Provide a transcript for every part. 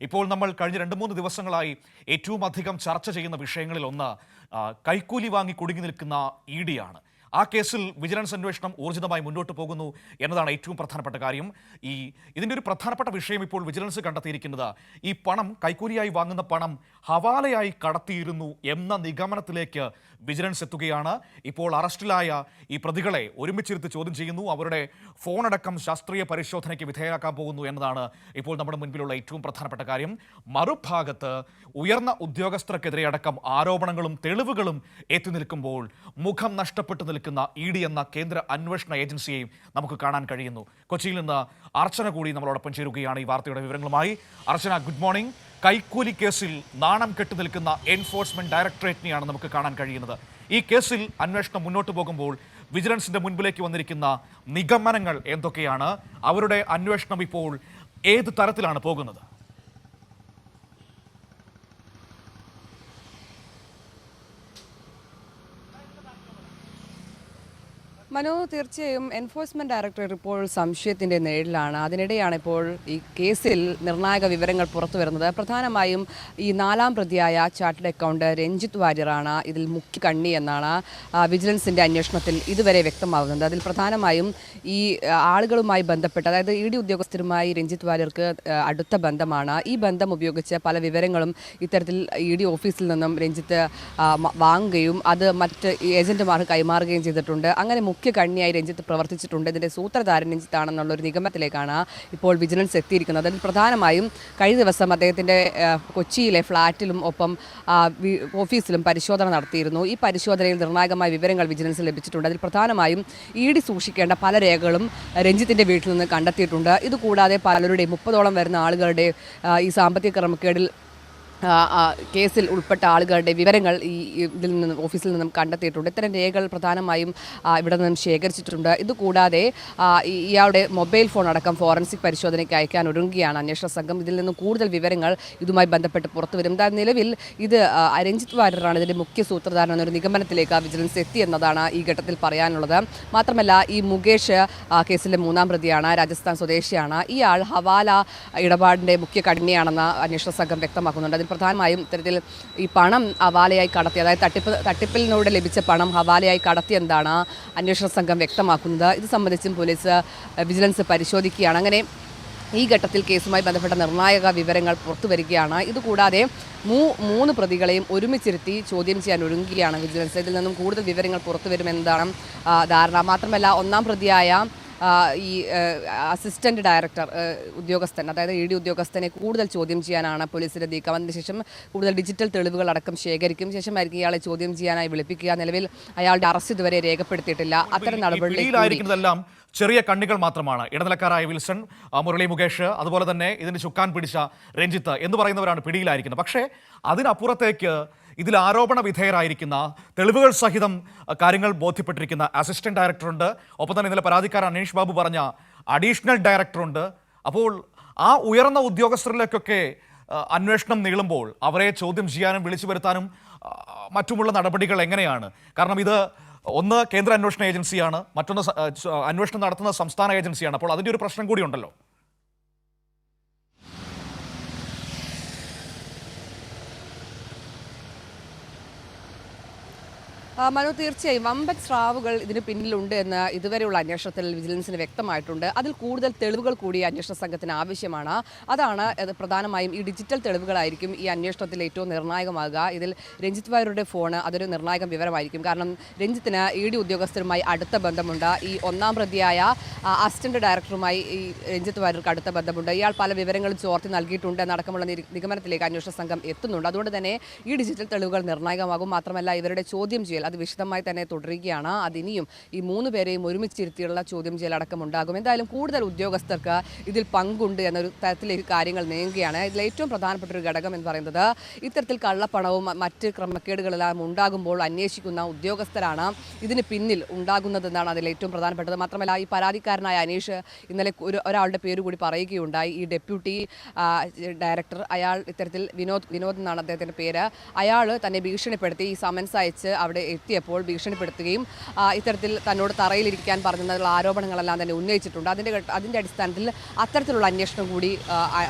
ഇപ്പോൾ നമ്മൾ കഴിഞ്ഞ 2-3 ദിവസങ്ങളായി ഏറ്റവും അധികം ചർച്ച ചെയ്യുന്ന വിഷയങ്ങളിൽ ഒന്ന് കൈക്കൂലി വാങ്ങി കുടുങ്ങി നിൽക്കുന്ന ഇ ആണ്. ആ കേസിൽ വിജിലൻസ് അന്വേഷണം ഊർജിതമായി മുന്നോട്ട് പോകുന്നു എന്നതാണ് ഏറ്റവും പ്രധാനപ്പെട്ട കാര്യം. ഇതിൻ്റെ ഒരു പ്രധാനപ്പെട്ട വിഷയം ഇപ്പോൾ വിജിലൻസ് കണ്ടെത്തിയിരിക്കുന്നത് ഈ പണം, കൈക്കൂലിയായി വാങ്ങുന്ന പണം ഹവാലയായി കടത്തിയിരുന്നു എന്ന നിഗമനത്തിലേക്ക് വിജിലൻസ് എത്തുകയാണ്. ഇപ്പോൾ അറസ്റ്റിലായ ഈ പ്രതികളെ ഒരുമിച്ചിരുത്തി ചോദ്യം ചെയ്യുന്നു. അവരുടെ ഫോണടക്കം ശാസ്ത്രീയ പരിശോധനയ്ക്ക് വിധേയരാക്കാൻ പോകുന്നു എന്നതാണ് ഇപ്പോൾ നമ്മുടെ മുൻപിലുള്ള ഏറ്റവും പ്രധാനപ്പെട്ട കാര്യം. മറുഭാഗത്ത് ഉയർന്ന ഉദ്യോഗസ്ഥർക്കെതിരെ അടക്കം ആരോപണങ്ങളും തെളിവുകളും എത്തി നിൽക്കുമ്പോൾ മുഖം നഷ്ടപ്പെട്ടു നിൽക്കുന്ന ഇ എന്ന കേന്ദ്ര അന്വേഷണ ഏജൻസിയെയും നമുക്ക് കാണാൻ കഴിയുന്നു. കൊച്ചിയിൽ നിന്ന് അർച്ചന കൂടി നമ്മളോടൊപ്പം ചേരുകയാണ് ഈ വാർത്തയുടെ വിവരങ്ങളുമായി. അർച്ചന, ഗുഡ് മോർണിംഗ്. കൈക്കൂലി കേസിൽ നാണം കെട്ടു നിൽക്കുന്ന എൻഫോഴ്സ്മെന്റ് ഡയറക്ടറേറ്റിനെയാണ് നമുക്ക് കാണാൻ കഴിയുന്നത്. ഈ കേസിൽ അന്വേഷണം മുന്നോട്ട് പോകുമ്പോൾ വിജിലൻസിന്റെ മുൻപിലേക്ക് വന്നിരിക്കുന്ന നിഗമനങ്ങൾ എന്തൊക്കെയാണ്? അവരുടെ അന്വേഷണം ഇപ്പോൾ ഏത് തരത്തിലാണ് പോകുന്നത്? മനോ, തീർച്ചയായും എൻഫോഴ്സ്മെന്റ് ഡയറക്ടറേറ്റ് ഇപ്പോൾ സംശയത്തിന്റെ നിഴലിലാണ്. അതിനിടെയാണ് ഇപ്പോൾ ഈ കേസിൽ നിർണായക വിവരങ്ങൾ പുറത്തു വരുന്നത്. പ്രധാനമായും ഈ 4ാം പ്രതിയായ ചാർട്ടേഡ് അക്കൗണ്ട് രഞ്ജിത്ത് വാര്യറാണ് ഇതിൽ മുഖ്യ കണ്ണി എന്നാണ് വിജിലൻസിന്റെ അന്വേഷണത്തിൽ ഇതുവരെ വ്യക്തമാകുന്നത്. അതിൽ പ്രധാനമായും ഈ ആളുകളുമായി ബന്ധപ്പെട്ട്, അതായത് ഇ ഉദ്യോഗസ്ഥരുമായി രഞ്ജിത്ത് വാര്യർക്ക് അടുത്ത ബന്ധമാണ്. ഈ ബന്ധം ഉപയോഗിച്ച് പല വിവരങ്ങളും ഇത്തരത്തിൽ ഇ ഓഫീസിൽ നിന്നും രഞ്ജിത്ത് വാങ്ങുകയും അത് മറ്റ് ഏജന്റുമാർക്ക് കൈമാറുകയും ചെയ്തിട്ടുണ്ട്. അങ്ങനെ മുഖ്യ കണ്ണിയായി രഞ്ജിത്ത് പ്രവർത്തിച്ചിട്ടുണ്ട്. ഇതിൻ്റെ സൂത്രധാരൻ രഞ്ജിത്താണെന്നുള്ളൊരു നിഗമനത്തിലേക്കാണ് ഇപ്പോൾ വിജിലൻസ് എത്തിയിരിക്കുന്നത്. അതിൽ പ്രധാനമായും കഴിഞ്ഞ ദിവസം അദ്ദേഹത്തിൻ്റെ കൊച്ചിയിലെ ഫ്ളാറ്റിലും ഒപ്പം ഓഫീസിലും പരിശോധന നടത്തിയിരുന്നു. ഈ പരിശോധനയിൽ നിർണായകമായ വിവരങ്ങൾ വിജിലൻസ് ലഭിച്ചിട്ടുണ്ട്. അതിൽ പ്രധാനമായും ഇ സൂക്ഷിക്കേണ്ട പല രേഖകളും രഞ്ജിത്തിൻ്റെ വീട്ടിൽ നിന്ന് കണ്ടെത്തിയിട്ടുണ്ട്. ഇതുകൂടാതെ പലരുടെയും 30ഓളം വരുന്ന ആളുകളുടെ ഈ സാമ്പത്തിക ക്രമക്കേടിൽ കേസിൽ ഉൾപ്പെട്ട ആളുകളുടെ വിവരങ്ങൾ ഇതിൽ നിന്നും ഓഫീസിൽ നിന്നും കണ്ടെത്തിയിട്ടുണ്ട്. ഇത്തരം രേഖകൾ പ്രധാനമായും ഇവിടെ നിന്നും ശേഖരിച്ചിട്ടുണ്ട്. ഇതുകൂടാതെ ഇയാളുടെ മൊബൈൽ ഫോൺ അടക്കം ഫോറൻസിക് പരിശോധനയ്ക്ക് അയക്കാൻ ഒരുങ്ങുകയാണ് അന്വേഷണ സംഘം. ഇതിൽ നിന്നും കൂടുതൽ വിവരങ്ങൾ ഇതുമായി ബന്ധപ്പെട്ട് പുറത്തു വരും. നിലവിൽ ഇത് രഞ്ജിത്ത് വാര്യറാണ് ഇതിൻ്റെ മുഖ്യ സൂത്രധാരൻ എന്നൊരു നിഗമനത്തിലേക്ക് വിജിലൻസ് എത്തി എന്നതാണ് ഈ ഘട്ടത്തിൽ പറയാനുള്ളത്. മാത്രമല്ല, ഈ മുകേഷ് കേസിലെ 3ാം പ്രതിയാണ്, രാജസ്ഥാൻ സ്വദേശിയാണ്. ഇയാൾ ഹവാല ഇടപാടിൻ്റെ മുഖ്യ കണ്ണിയാണെന്ന് അന്വേഷണ സംഘം വ്യക്തമാക്കുന്നുണ്ട്. അതിൽ പ്രധാനമായും ഇത്തരത്തിൽ ഈ പണം ഹവാലയായി കടത്തി, അതായത് തട്ടിപ്പിലൂടെ ലഭിച്ച പണം ഹവാലയായി കടത്തിയെന്നാണ് അന്വേഷണ സംഘം വ്യക്തമാക്കുന്നത്. ഇത് സംബന്ധിച്ചും പോലീസ് വിജിലൻസ് പരിശോധിക്കുകയാണ്. അങ്ങനെ ഈ ഘട്ടത്തിൽ കേസുമായി ബന്ധപ്പെട്ട നിർണായക വിവരങ്ങൾ പുറത്തു വരികയാണ്. ഇതുകൂടാതെ 3 പ്രതികളെയും ഒരുമിച്ചിരുത്തി ചോദ്യം ചെയ്യാൻ ഒരുങ്ങുകയാണ് വിജിലൻസ്. ഇതിൽ നിന്നും കൂടുതൽ വിവരങ്ങൾ പുറത്തു വരുമെന്നതാണ് ധാരണ. മാത്രമല്ല, 1ാം പ്രതിയായ ഈ അസിസ്റ്റന്റ് ഡയറക്ടർ ഉദ്യോഗസ്ഥൻ, അതായത് ഇ ഉദ്യോഗസ്ഥനെ കൂടുതൽ ചോദ്യം ചെയ്യാനാണ് പോലീസിന്റെ നീക്കം. അതിനുശേഷം കൂടുതൽ ഡിജിറ്റൽ തെളിവുകൾ അടക്കം ശേഖരിക്കും. ശേഷമായിരിക്കും ഇയാളെ ചോദ്യം ചെയ്യാനായി വിളിപ്പിക്കുക. നിലവിൽ അയാളുടെ അറസ്റ്റ് ഇതുവരെ രേഖപ്പെടുത്തിയിട്ടില്ല. അത്തരം നടപടികളെല്ലാം ചെറിയ കണ്ണികൾ മാത്രമാണ്. ഇടനിലക്കാരായ വിൽസൺ, മുരളി, മുകേഷ്, അതുപോലെ തന്നെ ഇതിന് ചുക്കാൻ പിടിച്ച രഞ്ജിത്ത് എന്ന് പറയുന്നവരാണ് പിടിയിലായിരിക്കുന്നത്. പക്ഷേ അതിനപ്പുറത്തേക്ക് ഇതിൽ ആരോപണ വിധേയരായിരിക്കുന്ന, തെളിവുകൾ സഹിതം കാര്യങ്ങൾ ബോധ്യപ്പെട്ടിരിക്കുന്ന അസിസ്റ്റന്റ് ഡയറക്ടറുണ്ട്. ഒപ്പം തന്നെ ഇന്നലെ പരാതിക്കാരൻ അനീഷ് ബാബു പറഞ്ഞ അഡീഷണൽ ഡയറക്ടറുണ്ട്. അപ്പോൾ ആ ഉയർന്ന ഉദ്യോഗസ്ഥരിലേക്കൊക്കെ അന്വേഷണം നീളുമ്പോൾ അവരെ ചോദ്യം ചെയ്യാനും വിളിച്ചു വരുത്താനും മറ്റുമുള്ള നടപടികൾ എങ്ങനെയാണ്? കാരണം ഇത് ഒന്ന് കേന്ദ്ര അന്വേഷണ ഏജൻസിയാണ്, മറ്റൊന്ന് അന്വേഷണം നടത്തുന്ന സംസ്ഥാന ഏജൻസിയാണ്. അപ്പോൾ അതിൻ്റെ ഒരു പ്രശ്നം കൂടി ഉണ്ടല്ലോ. മനു, തീർച്ചയായും വമ്പൻ സ്രാവുകൾ ഇതിന് പിന്നിലുണ്ട് എന്ന് ഇതുവരെയുള്ള അന്വേഷണത്തിൽ വിജിലൻസിന് വ്യക്തമായിട്ടുണ്ട്. അതിൽ കൂടുതൽ തെളിവുകൾ കൂടി അന്വേഷണ സംഘത്തിന് ആവശ്യമാണ്. അതാണ് പ്രധാനമായും ഈ ഡിജിറ്റൽ തെളിവുകളായിരിക്കും ഈ അന്വേഷണത്തിൽ ഏറ്റവും നിർണായകമാകുക. ഇതിൽ രഞ്ജിത്ത് വാര്യരുടെ ഫോൺ അതൊരു നിർണായക വിവരമായിരിക്കും. കാരണം രഞ്ജിത്തിന് ഇ ഉദ്യോഗസ്ഥരുമായി അടുത്ത ബന്ധമുണ്ട്. ഈ 1ാം പ്രതിയായ അസിസ്റ്റന്റ് ഡയറക്ടറുമായി ഈ രഞ്ജിത്ത് വാര്യർക്ക് അടുത്ത ബന്ധമുണ്ട്. ഇയാൾ പല വിവരങ്ങളും ചോർത്തി നൽകിയിട്ടുണ്ട് എന്നടക്കമുള്ള നിഗമനത്തിലേക്ക് അന്വേഷണ സംഘം എത്തുന്നുണ്ട്. അതുകൊണ്ട് തന്നെ ഈ ഡിജിറ്റൽ തെളിവുകൾ നിർണായകമാകും. മാത്രമല്ല, ഇവരുടെ ചോദ്യം ചെയ്യൽ അത് വിശദമായി തന്നെ തുടരുകയാണ്. അതിനിയും ഈ 3 പേരെയും ഒരുമിച്ചിരുത്തിയുള്ള ചോദ്യം ചെയ്യലടക്കം ഉണ്ടാകും. എന്തായാലും കൂടുതൽ ഉദ്യോഗസ്ഥർക്ക് ഇതിൽ പങ്കുണ്ട് എന്നൊരു തരത്തിലേക്ക് കാര്യങ്ങൾ നീങ്ങുകയാണ്. ഇതിൽ ഏറ്റവും പ്രധാനപ്പെട്ട ഒരു ഘടകം എന്ന് പറയുന്നത് ഇത്തരത്തിൽ കള്ളപ്പണവും മറ്റ് ക്രമക്കേടുകളെല്ലാം ഉണ്ടാകുമ്പോൾ അന്വേഷിക്കുന്ന ഉദ്യോഗസ്ഥരാണ് ഇതിന് പിന്നിൽ ഉണ്ടാകുന്നതെന്നാണ് അതിൽ ഏറ്റവും പ്രധാനപ്പെട്ടത്. മാത്രമല്ല, ഈ പരാതിക്കാരനായ അനീഷ് ഇന്നലെ ഒരാളുടെ പേര് കൂടി പറയുകയുണ്ടായി. ഈ ഡെപ്യൂട്ടി ഡയറക്ടർ, അയാൾ ഇത്തരത്തിൽ വിനോദ് എന്നാണ് അദ്ദേഹത്തിൻ്റെ പേര്. അയാൾ തന്നെ ഭീഷണിപ്പെടുത്തി ഈ സമൻസ് അയച്ച് അവിടെ എത്തിയപ്പോൾ ഭീഷണിപ്പെടുത്തുകയും ഇത്തരത്തിൽ തന്നോട് തറയിലിരിക്കാൻ പറഞ്ഞെന്നുള്ള ആരോപണങ്ങളെല്ലാം തന്നെ ഉന്നയിച്ചിട്ടുണ്ട്. അതിൻ്റെ അടിസ്ഥാനത്തിൽ അത്തരത്തിലുള്ള അന്വേഷണം കൂടി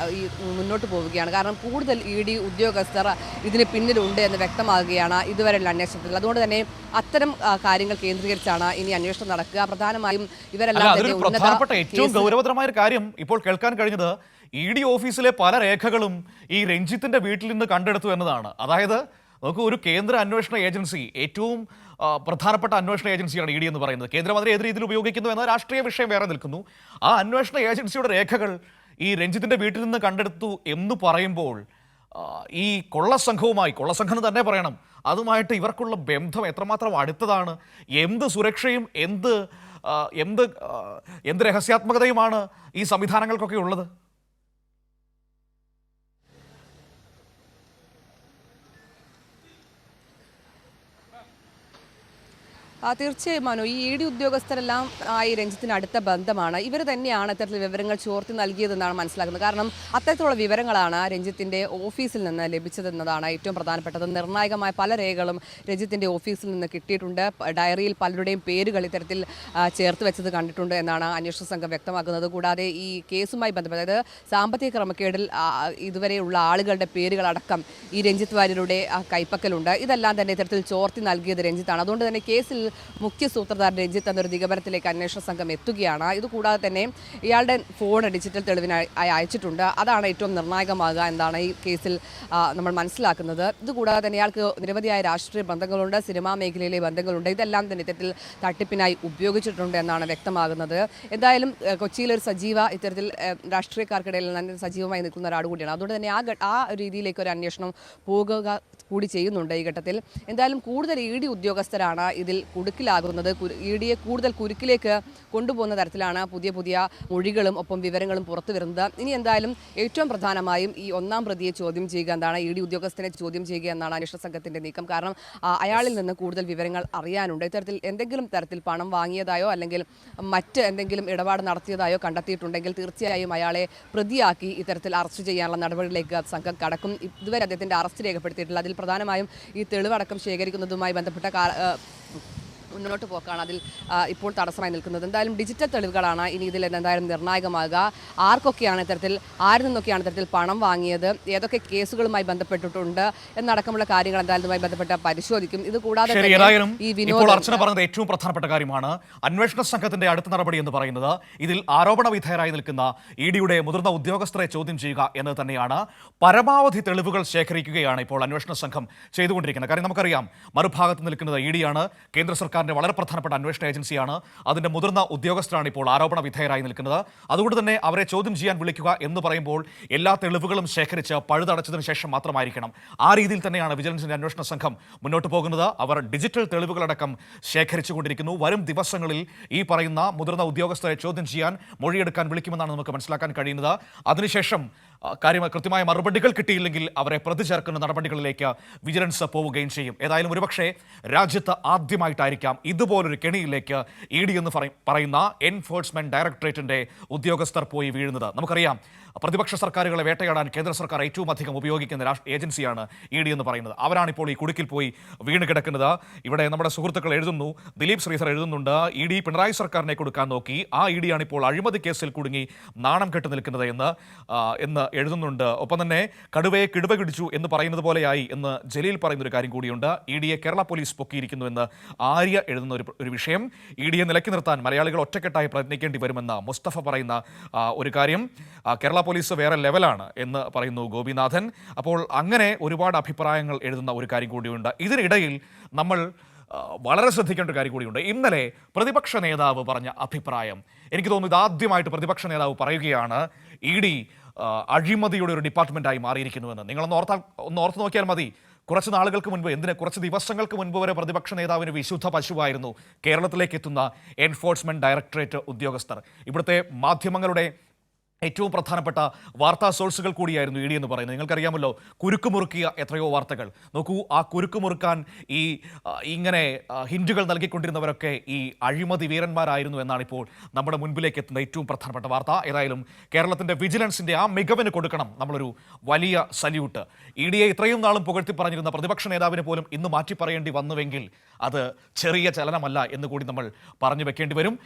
മുന്നോട്ട് പോവുകയാണ്. കാരണം കൂടുതൽ ED ഉദ്യോഗസ്ഥർ ഇതിന് പിന്നിലുണ്ട് എന്ന് വ്യക്തമാകുകയാണ് ഇതുവരെയുള്ള അന്വേഷണത്തിൽ. അതുകൊണ്ട് തന്നെ അത്തരം കാര്യങ്ങൾ കേന്ദ്രീകരിച്ചാണ് ഇനി അന്വേഷണം നടക്കുക. പ്രധാനമായും ഇവരെല്ലാം തന്നെ പ്രധാനപ്പെട്ട ഏറ്റവും ഗൗരവതരമായ ഒരു കാര്യം ഇപ്പോൾ കേൾക്കാൻ കഴിഞ്ഞത് ED ഓഫീസിലെ പല രേഖകളും ഈ രഞ്ജിത്തിന്റെ വീട്ടിൽ നിന്ന് കണ്ടെടുത്തു എന്നതാണ്. അതായത് നമുക്ക് ഒരു കേന്ദ്ര അന്വേഷണ ഏജൻസി, ഏറ്റവും പ്രധാനപ്പെട്ട അന്വേഷണ ഏജൻസിയാണ് ED എന്ന് പറയുന്നത്. കേന്ദ്രമന്ത്രി ഏത് രീതിയിൽ ഉപയോഗിക്കുന്നു എന്ന രാഷ്ട്രീയ വിഷയം വേറെ നിൽക്കുന്നു. ആ അന്വേഷണ ഏജൻസിയുടെ രേഖകൾ ഈ രഞ്ജിത്തിന്റെ വീട്ടിൽ നിന്ന് കണ്ടെടുത്തു എന്ന് പറയുമ്പോൾ ഈ കൊള്ളസംഘം എന്ന് തന്നെ പറയണം, അതുമായിട്ട് ഇവർക്കുള്ള ബന്ധം എത്രമാത്രം അടുത്തതാണ്, എന്ത് സുരക്ഷയും എന്ത് രഹസ്യാത്മകതയുമാണ് ഈ സംവിധാനങ്ങൾക്കൊക്കെ ഉള്ളത്? തീർച്ചയായും മനു, ഈ ED ഉദ്യോഗസ്ഥരെല്ലാം ഈ രഞ്ജിത്തിന് അടുത്ത ബന്ധമാണ്. ഇവർ തന്നെയാണ് ഇത്തരത്തിൽ വിവരങ്ങൾ ചോർത്തി നൽകിയതെന്നാണ് മനസ്സിലാക്കുന്നത്. കാരണം അത്തരത്തിലുള്ള വിവരങ്ങളാണ് രഞ്ജിത്തിൻ്റെ ഓഫീസിൽ നിന്ന് ലഭിച്ചതെന്നതാണ് ഏറ്റവും പ്രധാനപ്പെട്ടത്. നിർണായകമായ പല രേഖകളും രഞ്ജിത്തിൻ്റെ ഓഫീസിൽ നിന്ന് കിട്ടിയിട്ടുണ്ട്. ഡയറിയിൽ പലരുടെയും പേരുകൾ ഇത്തരത്തിൽ ചേർത്ത് വെച്ചത് കണ്ടിട്ടുണ്ട് എന്നാണ് അന്വേഷണ സംഘം വ്യക്തമാക്കുന്നത്. കൂടാതെ ഈ കേസുമായി ബന്ധപ്പെട്ട്, അതായത് സാമ്പത്തിക ക്രമക്കേടിൽ ഇതുവരെയുള്ള ആളുകളുടെ പേരുകളടക്കം ഈ രഞ്ജിത്ത് വാര്യരുടെ കൈപ്പക്കലുണ്ട്. ഇതെല്ലാം തന്നെ ഇത്തരത്തിൽ ചോർത്തി നൽകിയത് രഞ്ജിത്താണ്. അതുകൊണ്ട് തന്നെ കേസിൽ മുഖ്യ സൂത്രധാരൻ രഞ്ജിത്ത് എന്നൊരു നിഗമനത്തിലേക്ക് അന്വേഷണ സംഘം എത്തുകയാണ്. ഇതുകൂടാതെ തന്നെ ഇയാളുടെ ഫോൺ ഡിജിറ്റൽ തെളിവിനായി അയച്ചിട്ടുണ്ട്. അതാണ് ഏറ്റവും നിർണായകമാകുക എന്നാണ് ഈ കേസിൽ നമ്മൾ മനസ്സിലാക്കുന്നത്. ഇതുകൂടാതെ തന്നെ ഇയാൾക്ക് നിരവധിയായ രാഷ്ട്രീയ ബന്ധങ്ങളുണ്ട്, സിനിമാ മേഖലയിലെ ബന്ധങ്ങളുണ്ട്. ഇതെല്ലാം തന്നെ ഇത്തരത്തിൽ തട്ടിപ്പിനായി ഉപയോഗിച്ചിട്ടുണ്ട് എന്നാണ് വ്യക്തമാകുന്നത്. എന്തായാലും കൊച്ചിയിൽ ഒരു ഇത്തരത്തിൽ രാഷ്ട്രീയക്കാർക്കിടയിൽ തന്നെ സജീവമായി നിൽക്കുന്ന ഒരാൾ കൂടിയാണ്. അതുകൊണ്ട് തന്നെ ആ രീതിയിലേക്ക് ഒരു അന്വേഷണം പോകുക കൂടി ചെയ്യുന്നുണ്ട് ഈ ഘട്ടത്തിൽ. എന്തായാലും കൂടുതൽ ED ഉദ്യോഗസ്ഥരാണ് ഇതിൽ കുടുക്കിലാകുന്നത്. EDയെ കൂടുതൽ കുരുക്കിലേക്ക് കൊണ്ടുപോകുന്ന തരത്തിലാണ് പുതിയ മൊഴികളും ഒപ്പം വിവരങ്ങളും പുറത്തു വരുന്നത്. ഇനി എന്തായാലും ഏറ്റവും പ്രധാനമായും ഈ ഒന്നാം പ്രതിയെ ചോദ്യം ചെയ്യുക, എന്താണ് ED ഉദ്യോഗസ്ഥനെ ചോദ്യം ചെയ്യുക എന്നാണ് അന്വേഷണ സംഘത്തിന്റെ നീക്കം. കാരണം അയാളിൽ നിന്ന് കൂടുതൽ വിവരങ്ങൾ അറിയാനുണ്ട്. ഇത്തരത്തിൽ എന്തെങ്കിലും തരത്തിൽ പണം വാങ്ങിയതായോ അല്ലെങ്കിൽ മറ്റ് എന്തെങ്കിലും ഇടപാട് നടത്തിയതായോ കണ്ടെത്തിയിട്ടുണ്ടെങ്കിൽ തീർച്ചയായും അയാളെ പ്രതിയാക്കി ഇത്തരത്തിൽ അറസ്റ്റ് ചെയ്യാനുള്ള നടപടികളിലേക്ക് സംഘം കടക്കും. ഇതുവരെ അദ്ദേഹത്തിന്റെ അറസ്റ്റ് രേഖപ്പെടുത്തിയിട്ടില്ല. അതിൽ പ്രധാനമായും ഈ തെളിവടക്കം ശേഖരിക്കുന്നതുമായി ബന്ധപ്പെട്ട മുന്നോട്ട് പോക്കാണ് അതിൽ ഇപ്പോൾ തടസ്സമായി നിൽക്കുന്നത്. എന്തായാലും ഡിജിറ്റൽ തെളിവുകളാണ് ഇനി ഇതിൽ എന്തായാലും നിർണായകമാകുക. ആരിൽ നിന്നൊക്കെയാണ് ഇത്തരത്തിൽ പണം വാങ്ങിയത്, ഏതൊക്കെ കേസുകളുമായി ബന്ധപ്പെട്ടിട്ടുണ്ട് എന്നടക്കമുള്ള കാര്യങ്ങൾ എന്തായാലും ഇതുമായി ബന്ധപ്പെട്ട് പരിശോധിക്കും. ഇത് കൂടാതെ അർച്ചന പറഞ്ഞത് ഏറ്റവും പ്രധാനപ്പെട്ട കാര്യമാണ്. അന്വേഷണ സംഘത്തിന്റെ അടുത്ത നടപടി എന്ന് പറയുന്നത് ഇതിൽ ആരോപണ വിധേയരായി നിൽക്കുന്ന EDയുടെ മുതിർന്ന ഉദ്യോഗസ്ഥരെ ചോദ്യം ചെയ്യുക എന്നത് തന്നെയാണ്. പരമാവധി തെളിവുകൾ ശേഖരിക്കുകയാണ് ഇപ്പോൾ അന്വേഷണ സംഘം ചെയ്തുകൊണ്ടിരിക്കുന്നത്. കാര്യം നമുക്കറിയാം, മറുഭാഗത്ത് നിൽക്കുന്നത് EDയാണ്, കേന്ദ്ര സർക്കാർ വളരെ പ്രധാനപ്പെട്ട അന്വേഷണ ഏജൻസിയാണ്. അതിന്റെ മുതിർന്ന ഉദ്യോഗസ്ഥരാണ് ഇപ്പോൾ ആരോപണ വിധേയരായി നിൽക്കുന്നത്. അതുകൊണ്ട് തന്നെ അവരെ ചോദ്യം ചെയ്യാൻ വിളിക്കുക എന്ന് പറയുമ്പോൾ എല്ലാ തെളിവുകളും ശേഖരിച്ച് പഴുതടച്ചതിന് ശേഷം മാത്രമായിരിക്കണം. ആ രീതിയിൽ തന്നെയാണ് വിജിലൻസിന്റെ അന്വേഷണ സംഘം മുന്നോട്ട് പോകുന്നത്. അവർ ഡിജിറ്റൽ തെളിവുകളടക്കം ശേഖരിച്ചുകൊണ്ടിരിക്കുന്നു. വരും ദിവസങ്ങളിൽ ഈ പറയുന്ന മുതിർന്ന ഉദ്യോഗസ്ഥരെ ചോദ്യം ചെയ്യാൻ, മൊഴിയെടുക്കാൻ വിളിക്കുമെന്നാണ് നമുക്ക് മനസ്സിലാക്കാൻ കഴിയുന്നത്. അതിനുശേഷം കൃത്യമായ മറുപടികൾ കിട്ടിയില്ലെങ്കിൽ അവരെ പ്രതി ചേർക്കുന്ന നടപടികളിലേക്ക് വിജിലൻസ് പോവുകയും ചെയ്യും. ഏതായാലും ഒരുപക്ഷെ രാജ്യത്ത് ആദ്യമായിട്ടായിരിക്കാം ഇതുപോലൊരു കെണിയിലേക്ക് ED എന്ന് പറയുന്ന എൻഫോഴ്സ്മെന്റ് ഡയറക്ടറേറ്റിന്റെ ഉദ്യോഗസ്ഥർ പോയി വീഴുന്നത്. നമുക്കറിയാം, പ്രതിപക്ഷ സർക്കാരുകളെ വേട്ടയാടാൻ കേന്ദ്ര സർക്കാർ ഏറ്റവും അധികം ഉപയോഗിക്കുന്ന ഏജൻസിയാണ് ED എന്ന് പറയുന്നത്. അവരാണിപ്പോൾ ഈ കുടുക്കിൽ പോയി വീണ് കിടക്കുന്നത്. ഇവിടെ നമ്മുടെ സുഹൃത്തുക്കൾ എഴുതുന്നു, ദിലീപ് ശ്രീധർ എഴുതുന്നുണ്ട്, ED പിണറായി സർക്കാരിനെ കൊടുക്കാൻ നോക്കി, ആ ED ആണ് ഇപ്പോൾ അഴിമതി കേസിൽ കുടുങ്ങി നാണം കെട്ടു നിൽക്കുന്നത് എന്ന് എഴുതുന്നുണ്ട്. ഒപ്പം തന്നെ കടുവയെ കിടുവ കിടിച്ചു എന്ന് പറയുന്നത് പോലെയായി എന്ന് ജലീൽ പറയുന്ന ഒരു കാര്യം കൂടിയുണ്ട്. EDയെ കേരള പോലീസ് പൊക്കിയിരിക്കുന്നു എന്ന് ആര്യ എഴുതുന്ന ഒരു വിഷയം. EDയെ നിലയ്ക്ക് നിർത്താൻ മലയാളികൾ ഒറ്റക്കെട്ടായി പ്രയത്നിക്കേണ്ടി വരുമെന്ന് മുസ്തഫ പറയുന്ന ഒരു കാര്യം. കേരള പോലീസ് വേറെ ലെവലാണ് എന്ന് പറയുന്നു ഗോപിനാഥൻ. അപ്പോൾ അങ്ങനെ ഒരുപാട് അഭിപ്രായങ്ങൾ എഴുതുന്ന ഒരു കാര്യം കൂടിയുണ്ട്. ഇതിനിടയിൽ നമ്മൾ വളരെ ശ്രദ്ധിക്കേണ്ട ഒരു കാര്യം കൂടിയുണ്ട്. ഇന്നലെ പ്രതിപക്ഷ നേതാവ് പറഞ്ഞ അഭിപ്രായം, എനിക്ക് തോന്നുന്നു ഇതാദ്യമായിട്ട് പ്രതിപക്ഷ നേതാവ് പറയുകയാണ് ED അഴിമതിയുടെ ഒരു ഡിപ്പാർട്ട്മെന്റായി മാറിയിരിക്കുന്നുവെന്ന്. നിങ്ങളൊന്ന് ഓർത്ത് നോക്കിയാൽ മതി. കുറച്ച് ദിവസങ്ങൾക്ക് മുൻപ് വരെ പ്രതിപക്ഷ നേതാവിന് വിശുദ്ധ പശുവായിരുന്നു കേരളത്തിലേക്ക് എത്തുന്ന എൻഫോഴ്സ്മെന്റ് ഡയറക്ടറേറ്റ് ഉദ്യോഗസ്ഥർ. ഇവിടുത്തെ മാധ്യമങ്ങളുടെ ഏറ്റവും പ്രധാനപ്പെട്ട വാർത്താ സോഴ്സുകൾ കൂടിയായിരുന്നു ഇ ഡി എന്ന് പറയുന്നത്. നിങ്ങൾക്കറിയാമല്ലോ, കുരുക്കുമുറുക്കിയ എത്രയോ വാർത്തകൾ. നോക്കൂ, ആ കുരുക്കുമുറുക്കാൻ ഇങ്ങനെ ഹിന്റുകൾ നൽകിക്കൊണ്ടിരുന്നവരൊക്കെ ഈ അഴിമതി വീരന്മാരായിരുന്നു എന്നാണ് ഇപ്പോൾ നമ്മുടെ മുൻപിലേക്ക് എത്തുന്ന ഏറ്റവും പ്രധാനപ്പെട്ട വാർത്ത. ഏതായാലും കേരളത്തിൻ്റെ വിജിലൻസിൻ്റെ ആ മികവിന് കൊടുക്കണം നമ്മളൊരു വലിയ സല്യൂട്ട്. ഇ ഡിയെ ഇത്രയും നാളും പുകഴ്ത്തി പറഞ്ഞിരുന്ന പ്രതിപക്ഷ നേതാവിനെ പോലും ഇന്ന് മാറ്റി പറയേണ്ടി വന്നുവെങ്കിൽ അത് ചെറിയ ചലനമല്ല എന്ന് കൂടി നമ്മൾ പറഞ്ഞു വെക്കേണ്ടി വരും.